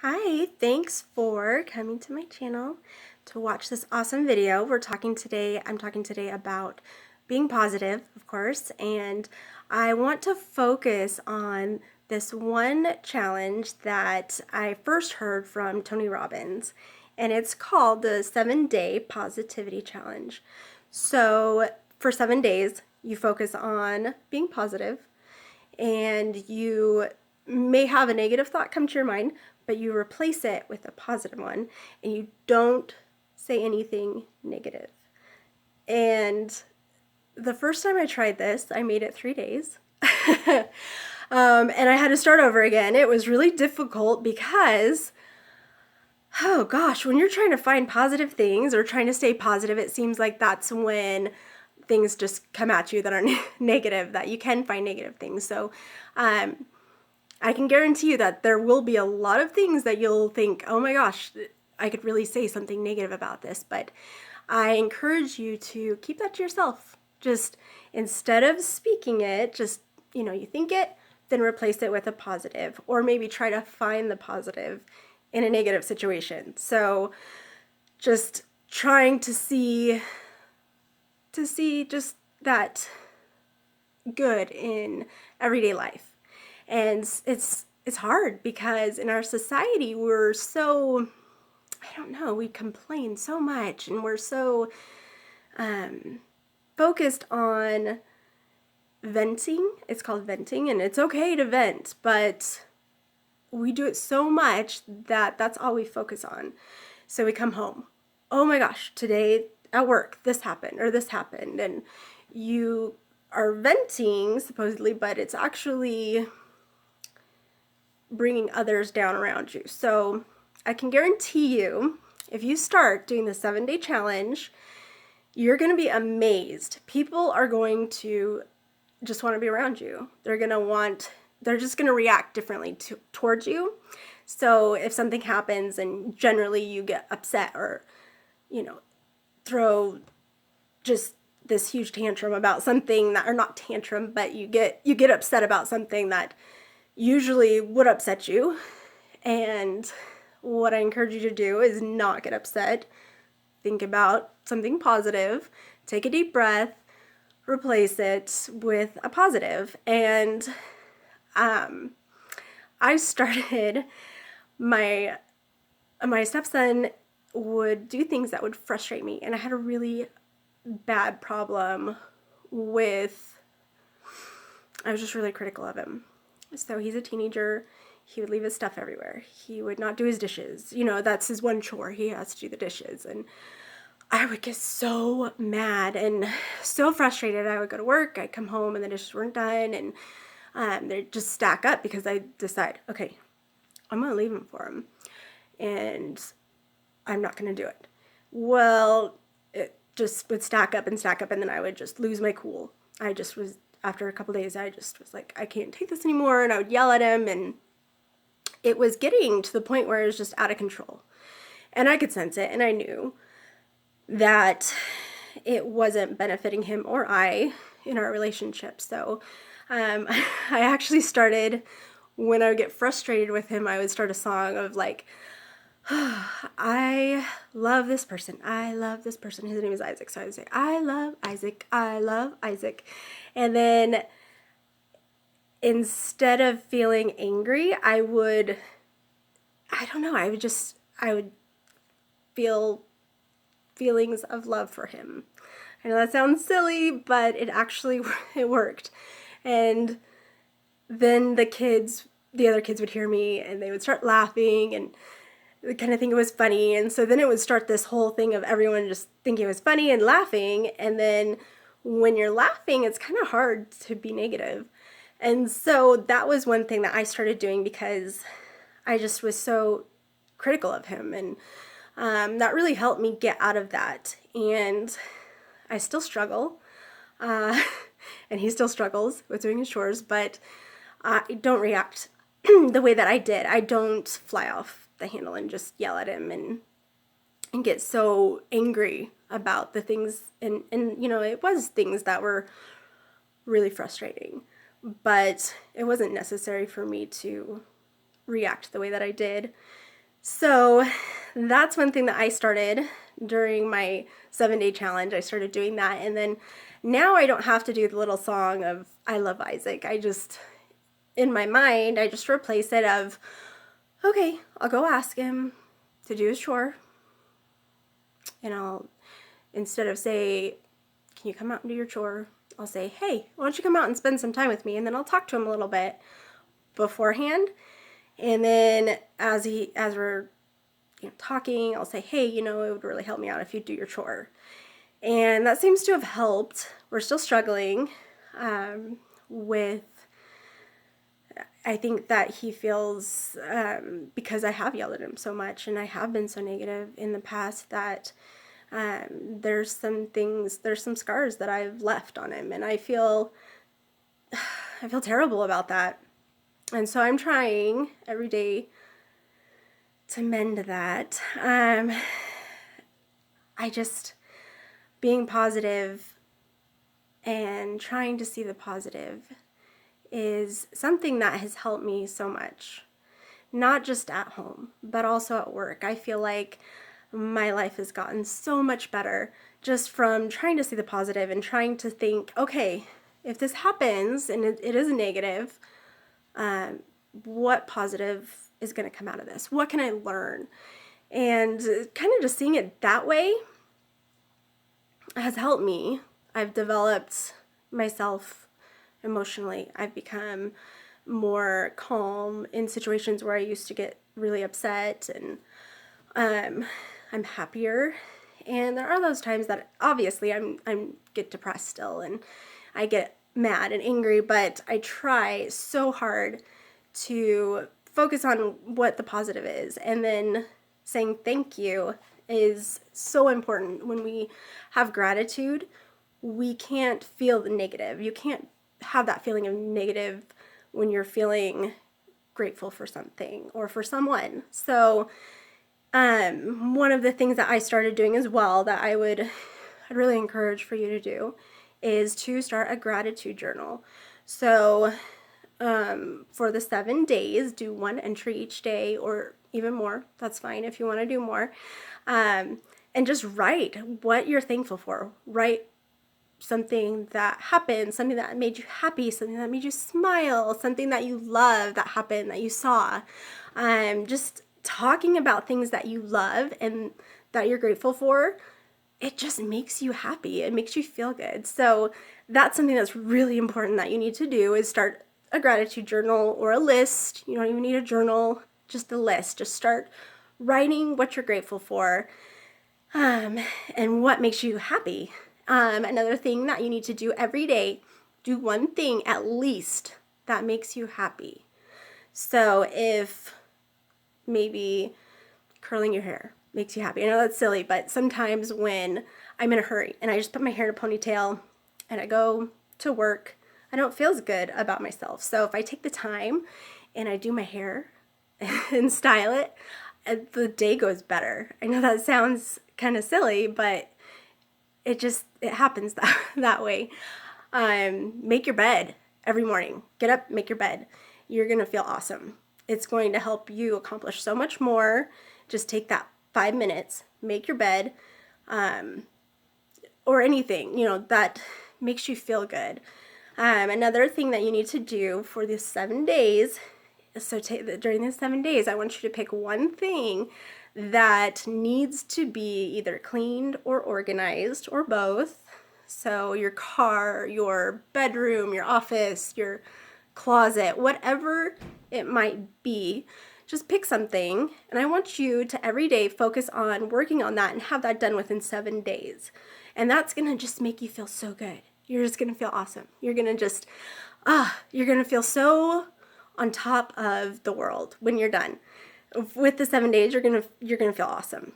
Hi, thanks for coming to my channel to watch this awesome video. I'm talking today about being positive, of course, and I want to focus on this one challenge that I first heard from Tony Robbins, and it's called the 7-Day Positivity Challenge. So for 7 days, you focus on being positive, and you may have a negative thought come to your mind, but you replace it with a positive one, and you don't say anything negative. And the first time I tried this, I made it 3 days. And I had to start over again. It was really difficult because, oh gosh, when you're trying to find positive things or trying to stay positive, it seems like that's when things just come at you that are negative, that you can find negative things. So I can guarantee you that there will be a lot of things that you'll think, oh my gosh, I could really say something negative about this. But I encourage you to keep that to yourself. Just instead of speaking it, just, you think it, then replace it with a positive, or maybe try to find the positive in a negative situation. So just trying to see just that good in everyday life. And it's hard because in our society we're so, I don't know, we complain so much, and we're so focused on venting. It's called venting, and it's okay to vent, but we do it so much that that's all we focus on. So we come home, oh my gosh, today at work this happened or this happened, and you are venting supposedly, but it's actually bringing others down around you. So I can guarantee you, if you start doing the 7-day challenge, you're going to be amazed. People are going to just want to be around you. They're just going to react differently towards you. So if something happens and generally you get upset or, throw just this huge tantrum about something that, or not tantrum, but you get upset about something that usually would upset you. And what I encourage you to do is not get upset. Think about something positive, take a deep breath, replace it with a positive. And I started, my stepson would do things that would frustrate me, and I had a really bad problem with, I was just really critical of him. So he's a teenager. He would leave his stuff everywhere. He would not do his dishes. That's his one chore. He has to do the dishes. And I would get so mad and so frustrated. I would go to work, I'd come home, and the dishes weren't done, and they'd just stack up because I decide, okay, I'm going to leave them for him, and I'm not going to do it. Well, it just would stack up, and then I would just lose my cool. After a couple days, I just was like, I can't take this anymore, and I would yell at him, and it was getting to the point where it was just out of control. And I could sense it, and I knew that it wasn't benefiting him or I in our relationship. So I actually started, when I would get frustrated with him, I would start a song of like, I love this person. I love this person. His name is Isaac. So I would say, I love Isaac. I love Isaac. And then instead of feeling angry, I would feel feelings of love for him. I know that sounds silly, but it worked. And then the other kids would hear me, and they would start laughing, and kind of think it was funny. And so then it would start this whole thing of everyone just thinking it was funny and laughing. And then when you're laughing, it's kind of hard to be negative. And so that was one thing that I started doing because I just was so critical of him. And that really helped me get out of that. And I still struggle. And he still struggles with doing his chores, but I don't react the way that I did. I don't fly off the handle and just yell at him and get so angry about the things. And it was things that were really frustrating, but it wasn't necessary for me to react the way that I did. So that's one thing that I started during my 7-day challenge. I started doing that. And then now I don't have to do the little song of I love Isaac. In my mind, I just replace it of, okay, I'll go ask him to do his chore. And instead of say, can you come out and do your chore? I'll say, hey, why don't you come out and spend some time with me? And then I'll talk to him a little bit beforehand. And then as we're talking, I'll say, hey, it would really help me out if you do your chore. And that seems to have helped. We're still struggling with, I think that he feels, because I have yelled at him so much and I have been so negative in the past, that there's some scars that I've left on him, and I feel terrible about that. And so I'm trying every day to mend that. Being positive and trying to see the positive is something that has helped me so much, not just at home, but also at work. I feel like my life has gotten so much better just from trying to see the positive and trying to think, okay, if this happens and it is a negative, what positive is going to come out of this? What can I learn? And kind of just seeing it that way has helped me. I've developed myself emotionally. I've become more calm in situations where I used to get really upset, and I'm happier. And there are those times that obviously I'm get depressed still, and I get mad and angry, but I try so hard to focus on what the positive is, and then saying thank you is so important. When we have gratitude, we can't feel the negative. You can't have that feeling of negative when you're feeling grateful for something or for someone. So one of the things that I started doing as well that I'd really encourage for you to do is to start a gratitude journal. So for the 7 days, do one entry each day, or even more. That's fine if you want to do more. And just write what you're thankful for. Write something that happened, something that made you happy, something that made you smile, something that you love that happened, that you saw. Just talking about things that you love and that you're grateful for, it just makes you happy. It makes you feel good. So that's something that's really important that you need to do, is start a gratitude journal or a list. You don't even need a journal, just a list. Just start writing what you're grateful for, and what makes you happy. Another thing that you need to do every day, do one thing at least that makes you happy. So if maybe curling your hair makes you happy. I know that's silly, but sometimes when I'm in a hurry and I just put my hair in a ponytail and I go to work, I don't feel as good about myself. So if I take the time and I do my hair and style it, the day goes better. I know that sounds kind of silly, but it happens that way. Make your bed every morning. Get up, make your bed. You're going to feel awesome. It's going to help you accomplish so much more. Just take that 5 minutes, make your bed, or anything, that makes you feel good. Another thing that you need to do for these 7 days, during these 7 days, I want you to pick one thing that needs to be either cleaned or organized, or both. So your car, your bedroom, your office, your closet, whatever it might be, just pick something, and I want you to every day focus on working on that and have that done within 7 days. And that's gonna just make you feel so good. You're just gonna feel awesome. You're gonna you're gonna feel so on top of the world when you're done. With the 7 days, you're gonna feel awesome.